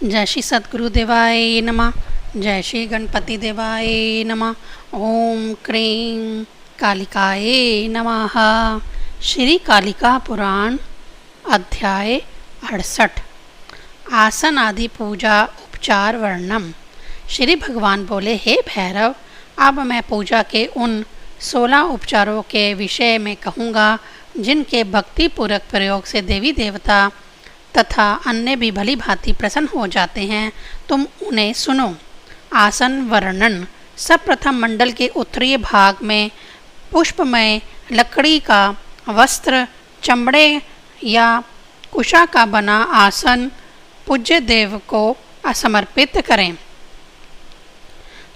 जय श्री सद्गुरु देवाय नमः। जय श्री गणपति देवाय नमः। ओम क्रीं कालिकाय नमः। श्री कालिका पुराण अध्याय 68 आसन आदि पूजा उपचार वर्णम। श्री भगवान बोले, हे भैरव, अब मैं पूजा के उन 16 उपचारों के विषय में कहूँगा जिनके भक्तिपूर्वक प्रयोग से देवी देवता तथा अन्य भी भली भांति प्रसन्न हो जाते हैं। तुम उन्हें सुनो। आसन वर्णन। सब प्रथम मंडल के उत्तरीय भाग में पुष्पमय लकड़ी का वस्त्र, चमड़े या कुशा का बना आसन पूज्य देव को समर्पित करें।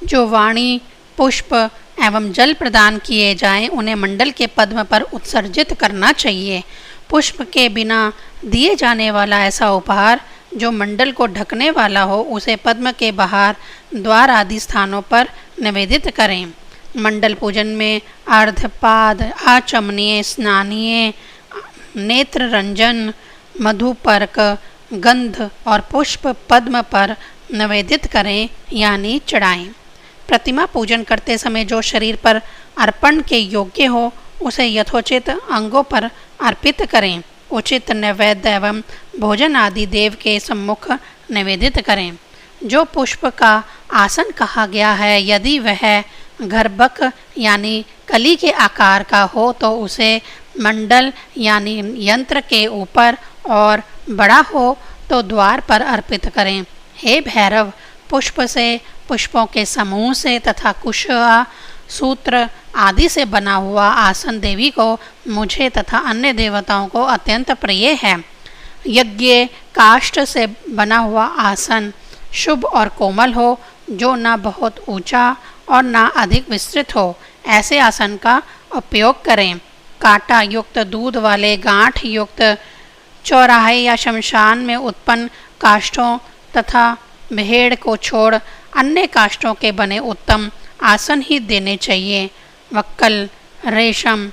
जो वाणी, पुष्प एवं जल प्रदान किए जाएं, उन्हें मंडल के पद्म पर उत्सर्जित करना चाहिए। पुष्प के बिना दिए जाने वाला ऐसा उपहार जो मंडल को ढकने वाला हो, उसे पद्म के बाहर द्वार आदि स्थानों पर निवेदित करें। मंडल पूजन में अर्धपाद, आचमनीय, स्नानीय, नेत्र रंजन, मधुपर्क, गंध और पुष्प पद्म पर निवेदित करें यानी चढ़ाएं। प्रतिमा पूजन करते समय जो शरीर पर अर्पण के योग्य हो, उसे यथोचित अंगों पर अर्पित करें। उचित नैवेद्य एवं भोजन आदि देव के सम्मुख निवेदित करें। जो पुष्प का आसन कहा गया है, यदि वह गर्भक यानी कली के आकार का हो तो उसे मंडल यानी यंत्र के ऊपर, और बड़ा हो तो द्वार पर अर्पित करें। हे भैरव, पुष्प से, पुष्पों के समूह से तथा कुशा, सूत्र आदि से बना हुआ आसन देवी को, मुझे तथा अन्य देवताओं को अत्यंत प्रिय है। यज्ञ काष्ठ से बना हुआ आसन शुभ और कोमल हो, जो न बहुत ऊंचा और न अधिक विस्तृत हो, ऐसे आसन का उपयोग करें। कांटा युक्त, दूध वाले, गांठ युक्त, चौराहे या शमशान में उत्पन्न काष्ठों तथा भेड़ को छोड़ अन्य काष्ठों के बने उत्तम आसन ही देने चाहिए। वक्कल, रेशम,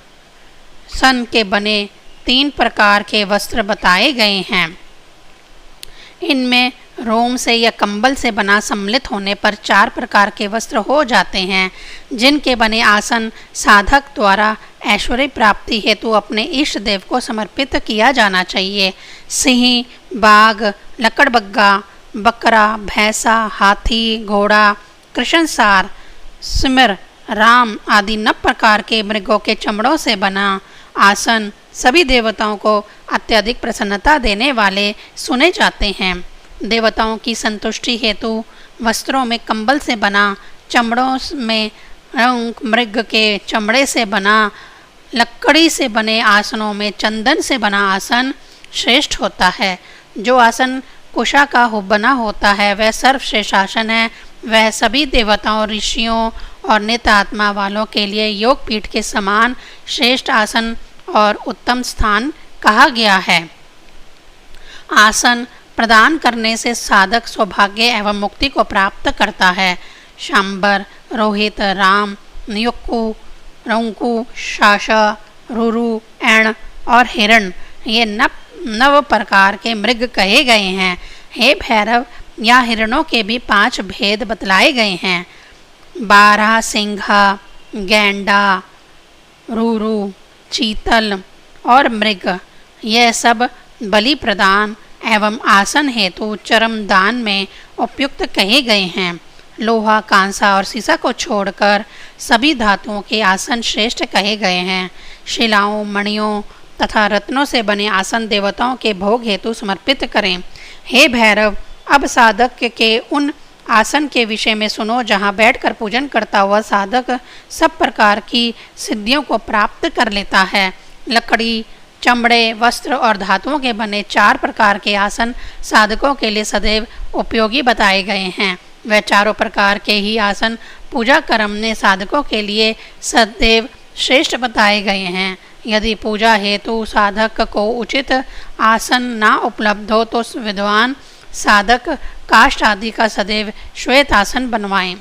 सन के बने 3 प्रकार के वस्त्र बताए गए हैं। इनमें रोम से या कंबल से बना सम्मिलित होने पर 4 प्रकार के वस्त्र हो जाते हैं, जिनके बने आसन साधक द्वारा ऐश्वर्य प्राप्ति हेतु अपने इष्ट देव को समर्पित किया जाना चाहिए। सिंह, बाघ, लकड़बग्गा, बकरा, भैंसा, हाथी, घोड़ा, कृष्णसार, सिमर, राम आदि 9 प्रकार के मृगों के चमड़ों से बना आसन सभी देवताओं को अत्यधिक प्रसन्नता देने वाले सुने जाते हैं। देवताओं की संतुष्टि हेतु वस्त्रों में कंबल से बना, चमड़ों में मृग के चमड़े से बना, लकड़ी से बने आसनों में चंदन से बना आसन श्रेष्ठ होता है। जो आसन कुशा का बना होता है, वह सर्वश्रेष्ठ आसन है। वह सभी देवताओं, ऋषियों और नित्य आत्मा वालों के लिए योग पीठ के समान श्रेष्ठ आसन और उत्तम स्थान कहा गया है। आसन प्रदान करने से साधक सौभाग्य एवं मुक्ति को प्राप्त करता है। शांबर, रोहित, राम, न्युक्कु, रंकु, शाशा, रुरु, एण और हिरण, ये 9 प्रकार के मृग कहे गए हैं। हे भैरव, यहाँ हिरणों के भी 5 भेद बतलाए गए हैं। 12 सिंघा, गैंडा, रूरू, चीतल और मृग, यह सब बलि प्रदान एवं आसन हेतु चरम दान में उपयुक्त कहे गए हैं। लोहा, कांसा और सीसा को छोड़कर सभी धातुओं के आसन श्रेष्ठ कहे गए हैं। शिलाओं, मणियों तथा रत्नों से बने आसन देवताओं के भोग हेतु समर्पित करें। हे भैरव, अब साधक के उन आसन के विषय में सुनो जहाँ बैठकर पूजन करता हुआ साधक सब प्रकार की सिद्धियों को प्राप्त कर लेता है। लकड़ी, चमड़े, वस्त्र और धातुओं के बने 4 प्रकार के आसन साधकों के लिए सदैव उपयोगी बताए गए हैं। वह 4 प्रकार के ही आसन पूजा कर्म ने साधकों के लिए सदैव श्रेष्ठ बताए गए हैं। यदि पूजा हेतु साधक को उचित आसन ना उपलब्ध हो तो विद्वान साधक काष्ठ आदि का सदैव श्वेत आसन बनवाएं।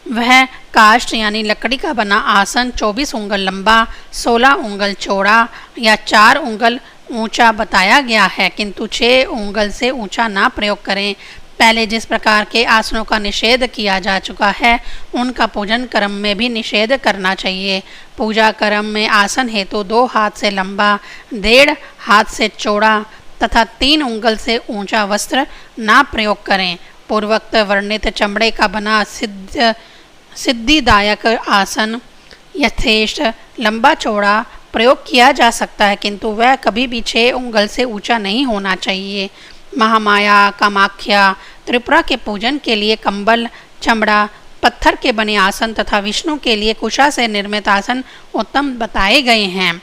वह काष्ठ यानी लकड़ी का बना आसन 24 उंगल लंबा, 16 उंगल चौड़ा या 4 उंगल ऊंचा बताया गया है, किंतु 6 उंगल से ऊंचा ना प्रयोग करें। पहले जिस प्रकार के आसनों का निषेध किया जा चुका है, उनका पूजन क्रम में भी निषेध करना चाहिए। पूजा क्रम में आसन हेतु 2 हाथ से लंबा, 1.5 हाथ से चौड़ा तथा 3 उंगल से ऊंचा वस्त्र ना प्रयोग करें। पूर्वोक्त वर्णित चमड़े का बना सिद्धिदायक आसन यथेष्ट लंबा चौड़ा प्रयोग किया जा सकता है, किंतु वह कभी भी 6 उंगल से ऊंचा नहीं होना चाहिए। महामाया, कामाख्या, त्रिपुरा के पूजन के लिए कंबल, चमड़ा, पत्थर के बने आसन तथा विष्णु के लिए कुशा से निर्मित आसन उत्तम बताए गए हैं।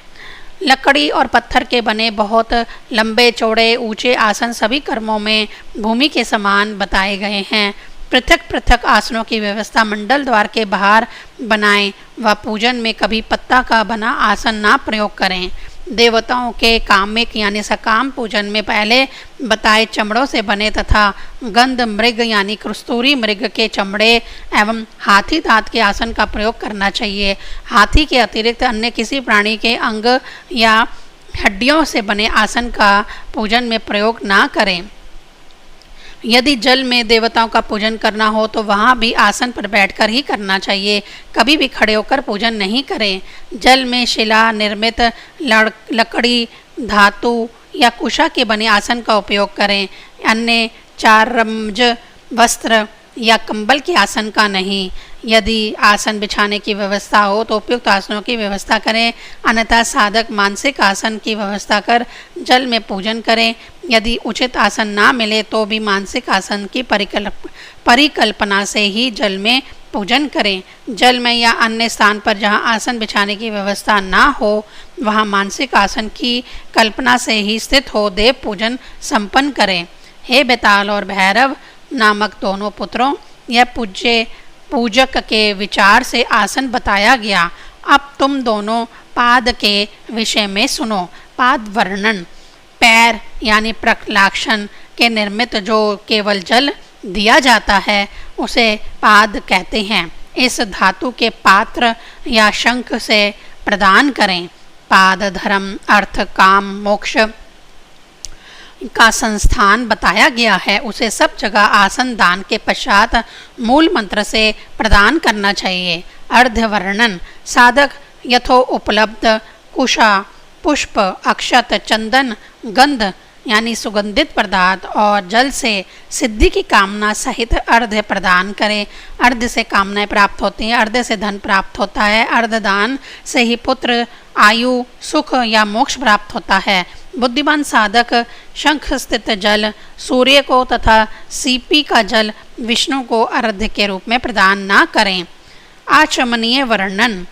लकड़ी और पत्थर के बने बहुत लंबे चौड़े ऊंचे आसन सभी कर्मों में भूमि के समान बताए गए हैं। पृथक पृथक आसनों की व्यवस्था मंडल द्वार के बाहर बनाएं व पूजन में कभी पत्ता का बना आसन ना प्रयोग करें। देवताओं के कामिक यानी सकाम पूजन में पहले बताए चमड़ों से बने तथा गंध मृग यानी कस्तूरी मृग के चमड़े एवं हाथी दांत के आसन का प्रयोग करना चाहिए। हाथी के अतिरिक्त अन्य किसी प्राणी के अंग या हड्डियों से बने आसन का पूजन में प्रयोग ना करें। यदि जल में देवताओं का पूजन करना हो तो वहाँ भी आसन पर बैठकर ही करना चाहिए, कभी भी खड़े होकर पूजन नहीं करें। जल में शिला निर्मित लकड़ी, धातु या कुशा के बने आसन का उपयोग करें, अन्य 4 रमज वस्त्र या कंबल के आसन का नहीं। यदि आसन बिछाने की व्यवस्था हो तो उपयुक्त आसनों की व्यवस्था करें, अन्यथा साधक मानसिक आसन की व्यवस्था कर जल में पूजन करें। यदि उचित आसन ना मिले तो भी मानसिक आसन की परिकल्पना से ही जल में पूजन करें। जल में या अन्य स्थान पर जहां आसन बिछाने की व्यवस्था ना हो, वहां मानसिक आसन की कल्पना से ही स्थित हो देव पूजन संपन्न करें। हे बेताल और भैरव नामक दोनों पुत्रों, यह पूजक के विचार से आसन बताया गया। अब तुम दोनों पाद के विषय में सुनो। पाद वर्णन। पैर यानी प्रकलाक्षण के निर्मित जो केवल जल दिया जाता है उसे पाद कहते हैं। इस धातु के पात्र या शंख से प्रदान करें। पाद धर्म, अर्थ, काम, मोक्ष का संस्थान बताया गया है, उसे सब जगह आसन दान के पश्चात मूल मंत्र से प्रदान करना चाहिए। अर्ध वर्णन। साधक यथो उपलब्ध कुशा, पुष्प, अक्षत, चंदन, गंध यानी सुगंधित पदार्थ और जल से सिद्धि की कामना सहित अर्ध प्रदान करें। अर्ध से कामनाएं प्राप्त होती हैं, अर्ध से धन प्राप्त होता है, अर्ध दान से ही पुत्र, आयु, सुख या मोक्ष प्राप्त होता है। बुद्धिमान साधक शंख स्थित जल सूर्य को तथा सीपी का जल विष्णु को अर्घ्य के रूप में प्रदान न करें। आचमनीय वर्णन।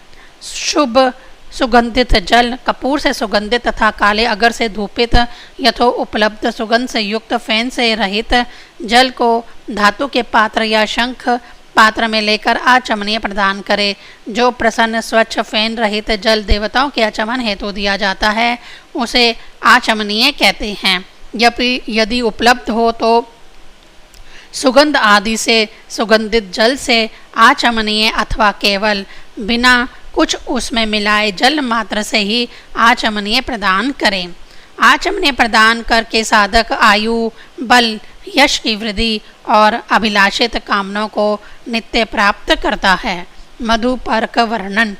शुभ सुगंधित जल कपूर से सुगंधित तथा काले अगर से धूपित यथो उपलब्ध सुगंध से युक्त फैन से रहित जल को धातु के पात्र या शंख पात्र में लेकर आचमनीय प्रदान करे। जो प्रसन्न स्वच्छ फैन रहित जल देवताओं के आचमन हेतु दिया जाता है उसे आचमनीय कहते हैं। यदि उपलब्ध हो तो सुगंध आदि से सुगंधित जल से आचमनीय अथवा केवल बिना कुछ उसमें मिलाए जल मात्र से ही आचमनीय प्रदान करें। आचमनीय प्रदान करके साधक आयु, बल, यश की वृद्धि और अभिलाषित कामनाओं को नित्य प्राप्त करता है। मधुपर्क वर्णन।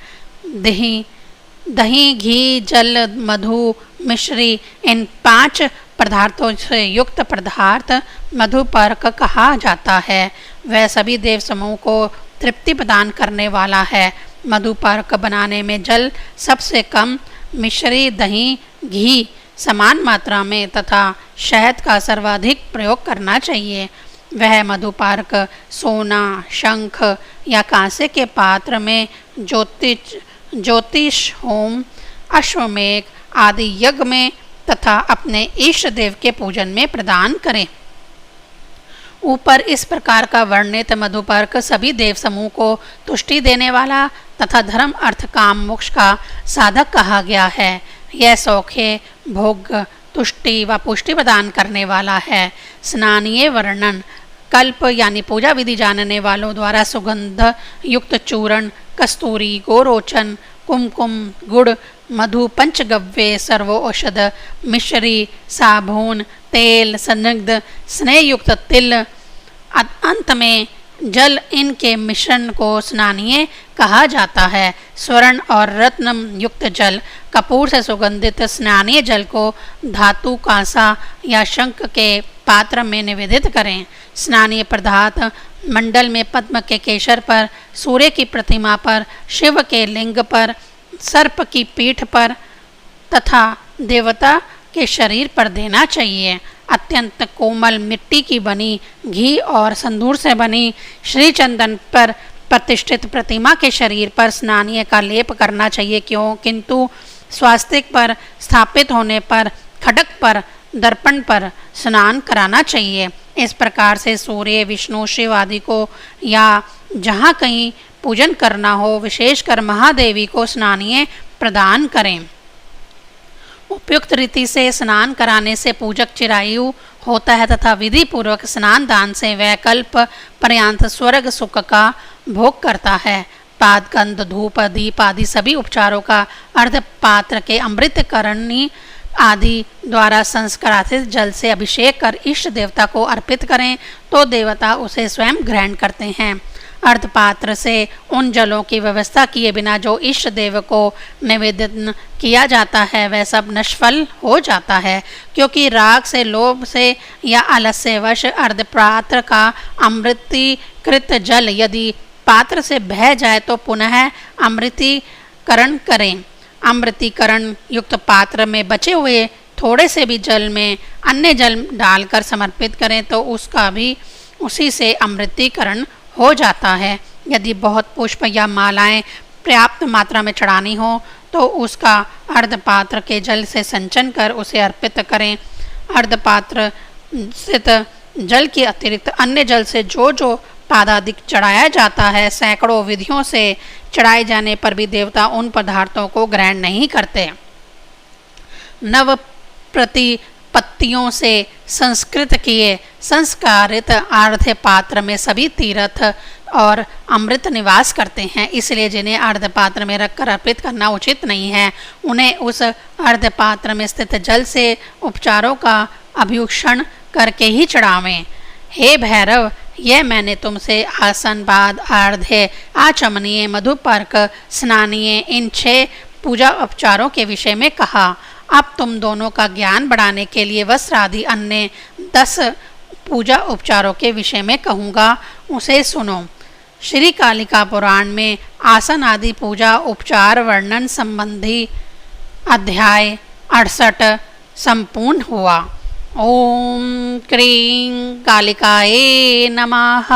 दही, घी, जल, मधु, मिश्री इन 5 पदार्थों से युक्त पदार्थ मधुपर्क कहा जाता है। वह सभी देव समूह को तृप्ति प्रदान करने वाला है। मधुपर्क बनाने में जल सबसे कम, मिश्री, दही, घी समान मात्रा में तथा शहद का सर्वाधिक प्रयोग करना चाहिए। वह मधुपर्क सोना, शंख या कांसे के पात्र में ज्योतिष होम, अश्वमेघ आदि यज्ञ में तथा अपने इष्ट देव के पूजन में प्रदान करें। ऊपर इस प्रकार का वर्णित मधुपर्क सभी देव समूह को तुष्टि देने वाला तथा धर्म, अर्थ, काम, मोक्ष का साधक कहा गया है। यह सौख्य, भोग, तुष्टि व पुष्टि प्रदान करने वाला है। स्नानीय वर्णन। कल्प यानी पूजा विधि जानने वालों द्वारा सुगंध युक्त चूर्ण, कस्तूरी, गोरोचन, कुमकुम, गुड़, मधु पंचगव्य सर्वो औषध मिश्री साबुन तेल संदिग्ध स्नेहयुक्त तिल अंत में जल इनके मिश्रण को स्नानीय कहा जाता है। स्वर्ण और रत्न युक्त जल कपूर से सुगंधित स्नानीय जल को धातु कांसा या शंख के पात्र में निवेदित करें। स्नानीय पदार्थ मंडल में पद्म के केसर पर, सूर्य की प्रतिमा पर, शिव के लिंग पर, सर्प की पीठ पर तथा देवता के शरीर पर देना चाहिए। अत्यंत कोमल मिट्टी की बनी घी और संदूर से बनी श्री चंदन पर प्रतिष्ठित प्रतिमा के शरीर पर स्नानीय का लेप करना चाहिए किंतु स्वास्तिक पर स्थापित होने पर, खड्ग पर, दर्पण पर स्नान कराना चाहिए। इस प्रकार से सूर्य, विष्णु, शिव आदि को या जहाँ कहीं पूजन करना हो, विशेषकर महादेवी को स्नानीय प्रदान करें। उपयुक्त रीति से स्नान कराने से पूजक चिरायु होता है तथा विधि पूर्वक स्नान दान से वह कल्प पर्यंत स्वर्ग सुख का भोग करता है। पाद, गंध, धूप, दीप आदि सभी उपचारों का अर्ध पात्र के अमृतकरणी आदि द्वारा संस्कारित जल से अभिषेक कर इष्ट देवता को अर्पित करें तो देवता उसे स्वयं ग्रहण करते हैं। अर्धपात्र से उन जलों की व्यवस्था किए बिना जो इष्ट देव को निवेदन किया जाता है वह सब निष्फल हो जाता है, क्योंकि राग से, लोभ से या आलस्यवश अर्धपात्र का अमृतीकृत जल यदि पात्र से बह जाए तो पुनः अमृतीकरण करें। अमृतीकरण युक्त पात्र में बचे हुए थोड़े से भी जल में अन्य जल डालकर समर्पित करें तो उसका भी उसी से अमृतीकरण हो जाता है। यदि बहुत पुष्प या मालाएं पर्याप्त मात्रा में चढ़ानी हो तो उसका अर्धपात्र के जल से संचन कर उसे अर्पित करें। अर्धपात्र स्थित जल के अतिरिक्त अन्य जल से जो पादादिक चढ़ाया जाता है, सैकड़ों विधियों से चढ़ाए जाने पर भी देवता उन पदार्थों को ग्रहण नहीं करते। नव प्रतिपत्तियों से संस्कृत किए संस्कारित अर्ध पात्र में सभी तीर्थ और अमृत निवास करते हैं, इसलिए जिन्हें अर्ध पात्र में रखकर अर्पित करना उचित नहीं है उन्हें उस अर्ध पात्र में स्थित जल से उपचारों का अभ्यूषण करके ही चढ़ावें। हे भैरव, यह मैंने तुमसे आसन, बाद, आर्ध्य, आचमनीय, मधुपर्क, स्नानीय इन 6 पूजा उपचारों के विषय में कहा। अब तुम दोनों का ज्ञान बढ़ाने के लिए वस्त्र आदि अन्य 10 पूजा उपचारों के विषय में कहूँगा, उसे सुनो। श्री कालिका पुराण में आसन आदि पूजा उपचार वर्णन संबंधी अध्याय 68 संपूर्ण हुआ। ओम क्रीं कालिकाये नमः।